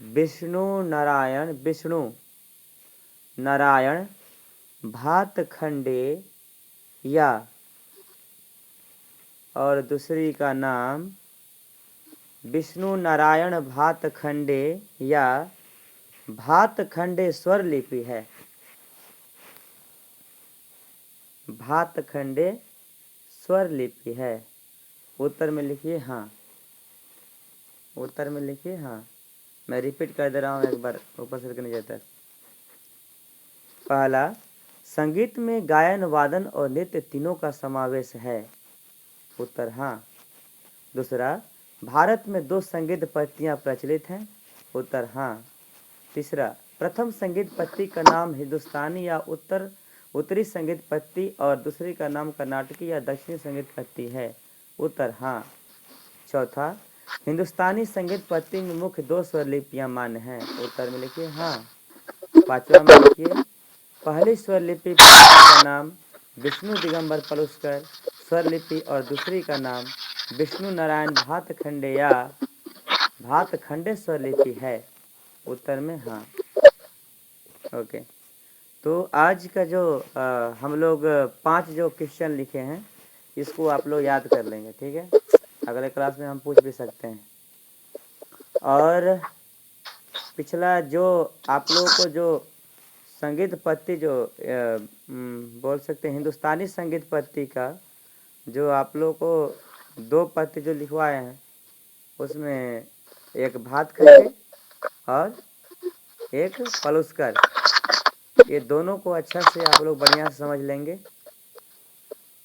विष्णु नारायण भातखंडे या, और दूसरी का नाम विष्णु नारायण भातखंडे या भातखंडे स्वर लिपि है। भातखंडे स्वर लिपि है। उत्तर में लिखिए हाँ। उत्तर में लिखिए हाँ। मैं रिपीट कर दे रहा हूँ एक बार, ऊपर से नीचे तक। पहला, संगीत में गायन, वादन और नृत्य तीनों का समावेश है। उत्तर हाँ। दूसरा, भारत में 2 संगीत पत्तियां प्रचलित हैं। उत्तर हाँ। तीसरा, प्रथम संगीत पत्ती का नाम हिंदुस्तानी या उत्तरी संगीत पत्ती और दूसरी का नाम कर्नाटकी या दक्षिणी संगीत पत्ती है। उत्तर हाँ। चौथा, हिंदुस्तानी संगीत पत्ती में मुख्य 2 स्वर लिपियां मान्य हैं। उत्तर में लिखिए हाँ। पांचवा में लिखिए, पहली स्वर लिपि पत्ती का नाम विष्णु दिगंबर पलुस्कर स्वर लिपि और दूसरी का नाम विष्णु नारायण भातखंडे या भातखंडे स्वर लिपि है। उत्तर में हाँ। ओके, तो आज का जो हम लोग 5 जो क्वेश्चन लिखे हैं इसको आप लोग याद कर लेंगे, ठीक है। अगले क्लास में हम पूछ भी सकते हैं। और पिछला जो आप लोगों को जो संगीत पत्ती जो बोल सकते हैं हिंदुस्तानी संगीत पत्ती का जो आप लोगों को 2 पत्ती जो लिखवाए हैं उसमें एक भातखंडे और एक पलुस्कर, ये दोनों को अच्छा से आप लोग बढ़िया से समझ लेंगे।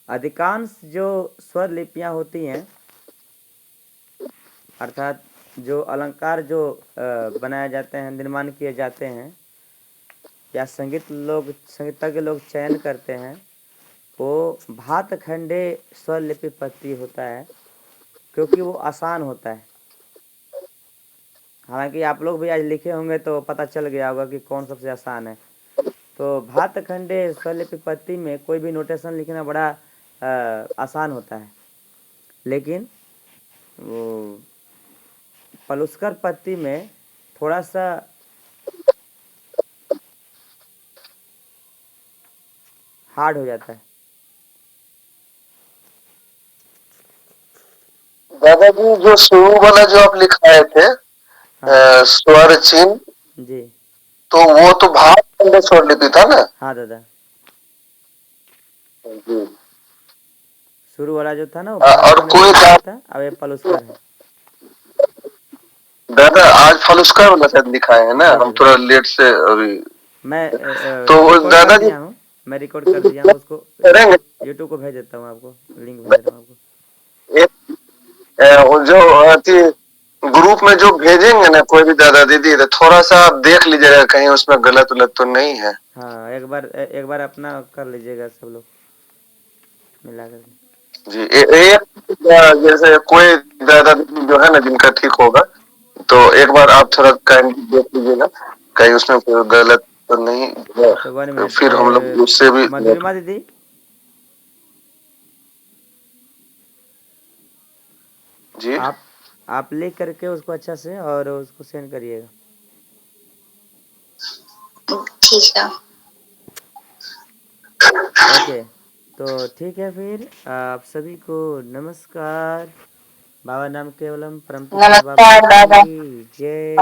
अधिकांश जो स्वर लिपियां होती हैं अर्थात जो अलंकार जो बनाए जाते हैं, निर्माण किए जाते हैं या संगीतज्ञ लोग चयन करते हैं, वो भातखंडे स्वर लिपि पत्ती होता है क्योंकि वो आसान होता है। हालांकि आप लोग भी आज लिखे होंगे तो पता चल गया होगा कि कौन सबसे आसान है। तो भातखंडे स्वर लिपि पत्ती में कोई भी नोटेशन लिखना बड़ा आसान होता है, लेकिन वो पलुस्कर पत्ती में थोड़ा सा हार्ड हो जाता है। दादाजी जो शुरू वाला जो आप लिखाए थे हाँ स्वर चिन्ह, जी। तो वो तो भातखंडे स्वर लिपि था ना? हाँ दादा, जी। शुरू वाला जो था ना वो और भातखंडे कोई स्वर लिपि था, अब ये पलुस्कर है। दादा आज फलुस्का वाला शायद लिखाए है ना, जी हम दादा, थोड़ा लेट से अभी। मैं तो रिकॉर्ड कर दादाजी दिया हूँ। मैं रिकॉर्ड कर दिया हूँ, उसको करेंगे यूट्यूब को भेज देता हूँ, आपको लिंक भेज देता हूँ आपको। एक वो जो अति ग्रुप में जो भेजेंगे ना कोई भी दादा दीदी, तो थोड़ा सा आप देख लीजिएगा कहीं उसमें गलत उलत तो नहीं है। हाँ, एक बार अपना कर लीजिएगा सब लोग मिला करके। जी जैसे कोई दादा दीदी जो है ना जिनका ठीक होगा, तो एक बार आप थोड़ा काइंडली देख लीजिएगा कहीं उसमें कोई गलत तो नहीं है, तो 1 तो मिनट, फिर हम लोग उससे भी मधुरिमा दीदी जी आप लिख करके उसको अच्छा से और उसको सेंड करिएगा। ठीक है। ओके, तो ठीक है, फिर आप सभी को नमस्कार। बाबा नाम केवलम परम पिता बाबा नमस्कार दादा। की जय।